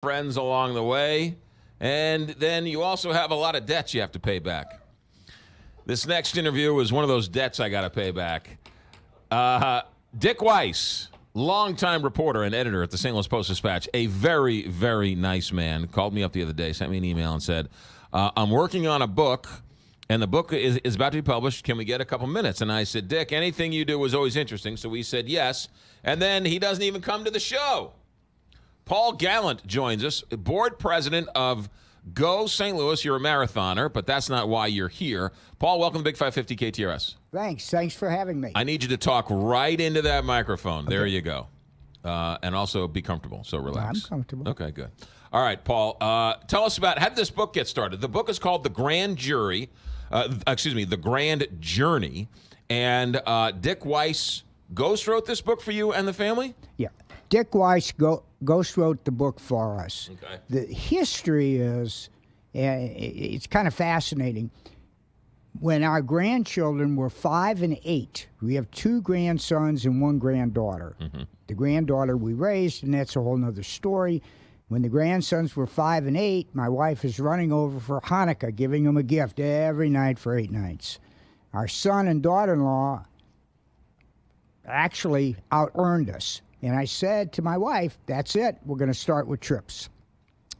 friends along the way, and then you also have a lot of debts you have to pay back. This next interview is one of those debts I got to pay back. Dick Weiss, longtime reporter and editor at the St. Louis Post-Dispatch, a very, very nice man, called me up the other day, sent me an email and said, I'm working on a book, and the book is about to be published. Can we get a couple minutes? And I said, Dick, anything you do is always interesting. So we said yes. And then he doesn't even come to the show. Paul Gallant joins us, board president of Go St. Louis. You're a marathoner, but that's not why you're here. Paul, welcome to Big 550 KTRS. Thanks for having me. I need you to talk right into that microphone. Okay. There you go. And also be comfortable, so relax. I'm comfortable. Okay, good. All right, Paul, tell us about how did this book get started? The book is called The Grand Journey. And Dick Weiss ghost wrote this book for you and the family? Yeah. Dick Weiss ghost wrote the book for us. Okay. The history is, it's kind of fascinating. When our grandchildren were 5 and 8, we have 2 grandsons and 1 granddaughter. Mm-hmm. The granddaughter we raised, and that's a whole nother story. When the grandsons were 5 and 8, my wife is running over for Hanukkah, giving them a gift every night for 8 nights. Our son and daughter-in-law actually out-earned us. And I said to my wife, that's it, we're going to start with trips.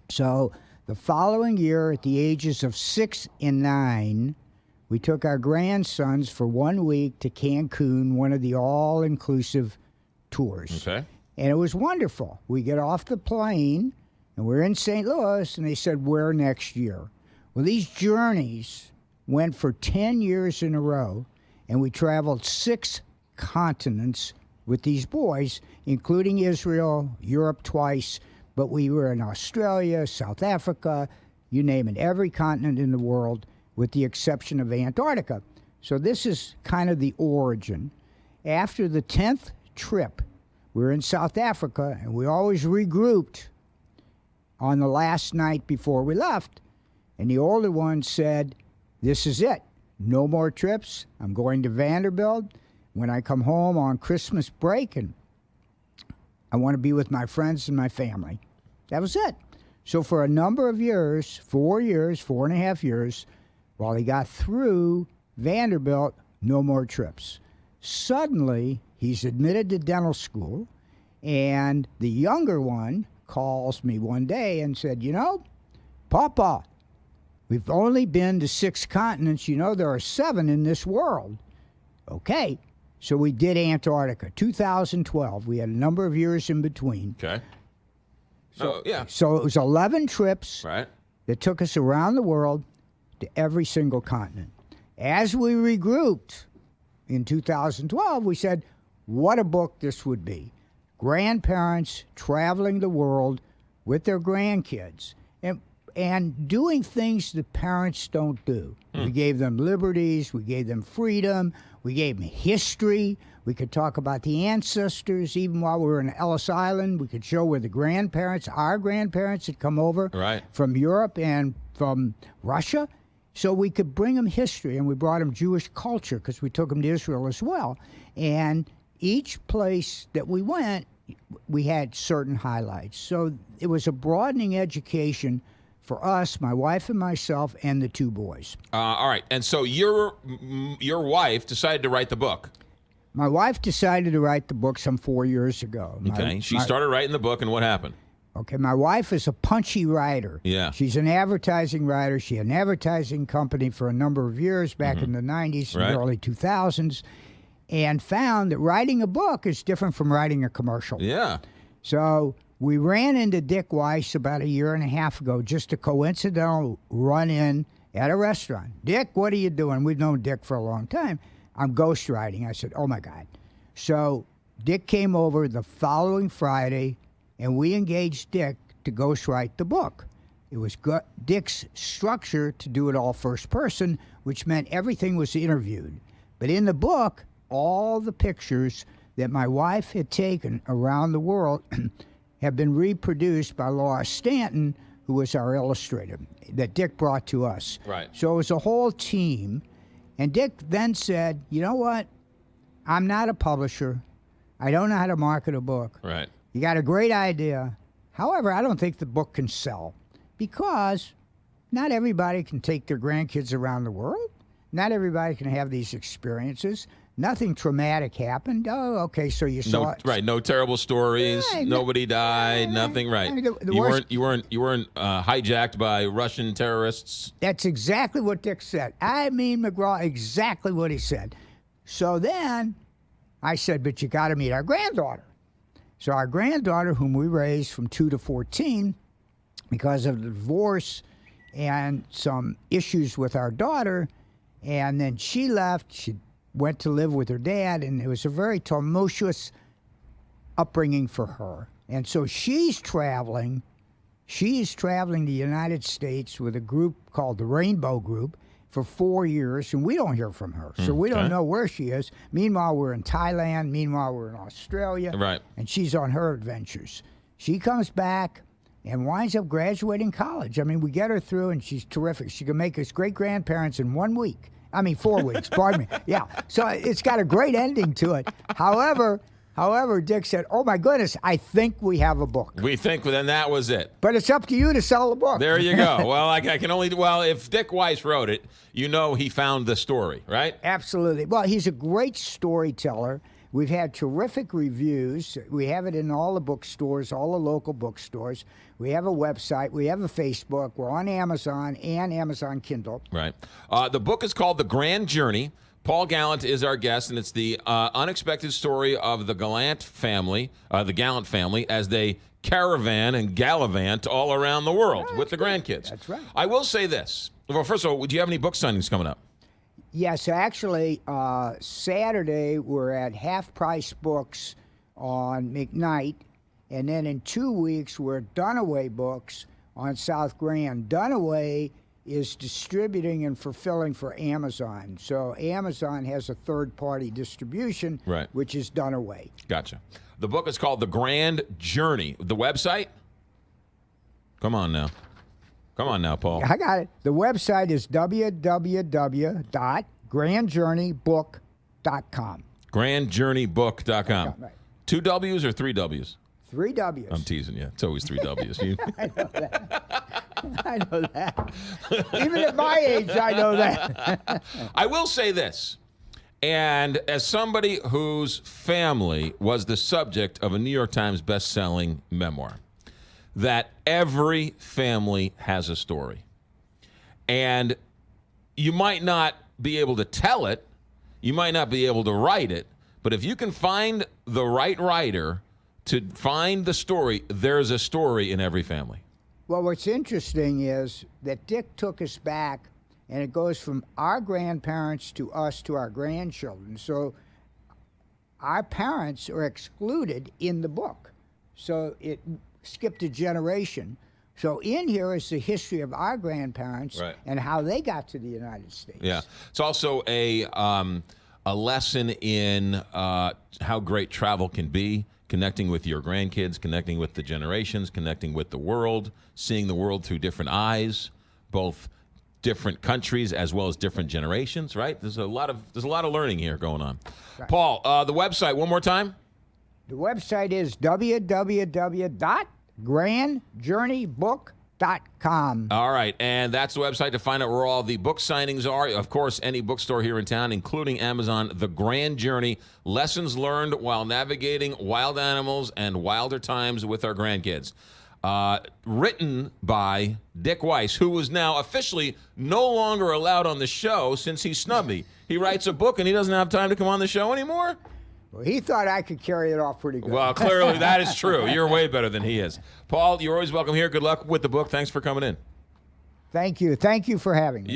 So the following year, at the ages of 6 and 9, we took our grandsons for 1 week to Cancun, one of the all-inclusive tours. Okay. And it was wonderful. We get off the plane, and we're in St. Louis, and they said, where next year? Well, these journeys went for 10 years in a row, and we traveled 6 continents with these boys, including Israel, Europe twice, but we were in Australia, South Africa, you name it, every continent in the world, with the exception of Antarctica. So this is kind of the origin. After the 10th trip, we were in South Africa, and we always regrouped on the last night before we left. And the older one said, this is it. No more trips. I'm going to Vanderbilt. When I come home on Christmas break, and I want to be with my friends and my family. That was it. So for a number of years, 4 years, 4.5 years, while he got through Vanderbilt, no more trips. Suddenly, he's admitted to dental school, and the younger one calls me one day and said, you know, Papa, we've only been to 6 continents. You know, there are 7 in this world. Okay. So we did Antarctica, 2012. We had a number of years in between. Okay. So, yeah. So it was 11 trips Right. that took us around the world to every single continent. As we regrouped in 2012, we said, what a book this would be. Grandparents traveling the world with their grandkids and doing things that parents don't do. We gave them liberties, we gave them freedom, we gave them history. We could talk about the ancestors. Even while we were in Ellis Island, we could show where our grandparents had come over from Europe and from Russia. So we could bring them history, and we brought them Jewish culture because we took them to Israel as well. And each place that we went, we had certain highlights. So it was a broadening education for us, my wife and myself, and the 2 boys. All right. And so your wife decided to write the book. My wife decided to write the book some 4 years ago. Okay. She started writing the book, and what happened? Okay. My wife is a punchy writer. Yeah. She's an advertising writer. She had an advertising company for a number of years back in the 90s and early 2000s, and found that writing a book is different from writing a commercial. Yeah. So we ran into Dick Weiss about 1.5 years ago, just a coincidental run-in at a restaurant. Dick, what are you doing? We've known Dick for a long time. I'm ghostwriting. I said, oh, my God. So Dick came over the following Friday, and we engaged Dick to ghostwrite the book. It was Dick's structure to do it all first person, which meant everything was interviewed. But in the book, all the pictures that my wife had taken around the world have been reproduced by Laura Stanton, who was our illustrator, that Dick brought to us. Right. So it was a whole team. And Dick then said, you know what? I'm not a publisher. I don't know how to market a book. Right. You got a great idea. However, I don't think the book can sell because not everybody can take their grandkids around the world. Not everybody can have these experiences. Nothing traumatic happened. Oh, okay, so you saw it. Right, no terrible stories. Right, Nobody died. Nothing. Right. I mean, the you worst- weren't hijacked by Russian terrorists. That's exactly what Dick said. I mean, McGraw, exactly what he said. So then I said, but you got to meet our granddaughter. So our granddaughter, whom we raised from 2 to 14, because of the divorce and some issues with our daughter, and then she left. She went to live with her dad, and it was a very tumultuous upbringing for her. And so she's traveling. She's traveling the United States with a group called the Rainbow Group for 4 years, and we don't hear from her. So we don't know where she is. Meanwhile, we're in Thailand. Meanwhile, we're in Australia. Right. And she's on her adventures. She comes back and winds up graduating college. I mean, we get her through, and she's terrific. She can make us great-grandparents in 1 week. I mean, 4 weeks, pardon me. Yeah, so it's got a great ending to it. However, Dick said, oh, my goodness, I think we have a book. We think, then that was it. But it's up to you to sell the book. There you go. Well, I can only, if Dick Weiss wrote it, you know he found the story, right? Absolutely. Well, he's a great storyteller. We've had terrific reviews. We have it in all the bookstores, all the local bookstores. We have a website. We have a Facebook. We're on Amazon and Amazon Kindle. Right. The book is called The Grand Journey. Paul Gallant is our guest, and it's the unexpected story of the Gallant family, as they caravan and gallivant all around the world with the grandkids. That's right. I will say this. Well, first of all, do you have any book signings coming up? Yes, actually, Saturday we're at Half Price Books on McKnight, and then in 2 weeks we're at Dunaway Books on South Grand. Dunaway is distributing and fulfilling for Amazon. So Amazon has a third-party distribution, Right. which is Dunaway. Gotcha. The book is called The Grand Journey. The website? Come on now, Paul. I got it. The website is www.grandjourneybook.com. Grandjourneybook.com. Right. 2 W's or 3 W's? 3 W's. I'm teasing you. It's always 3 W's. I know that. Even at my age, I know that. I will say this, and as somebody whose family was the subject of a New York Times best-selling memoir, that every family has a story. And you might not be able to tell it, you might not be able to write it, but if you can find the right writer to find the story, there's a story in every family. Well, what's interesting is that Dick took us back, and it goes from our grandparents to us to our grandchildren. So our parents are excluded in the book. So it skipped a generation. So in here is the history of our grandparents Right. and how they got to the United States. Yeah. It's also a lesson in how great travel can be, connecting with your grandkids, connecting with the generations, connecting with the world, seeing the world through different eyes, both different countries as well as different generations, right? There's a lot of learning here going on. Right. Paul, the website one more time? The website is www.grandjourneybook.com. All right, and that's the website to find out where all the book signings are. Of course, any bookstore here in town, including Amazon, The Grand Journey, Lessons Learned While Navigating Wild Animals and Wilder Times with Our Grandkids. Written by Dick Weiss, who is now officially no longer allowed on the show since he's snubby. He writes a book and he doesn't have time to come on the show anymore? Well, he thought I could carry it off pretty good. Well, clearly that is true. You're way better than he is. Paul, you're always welcome here. Good luck with the book. Thanks for coming in. Thank you. Thank you for having me.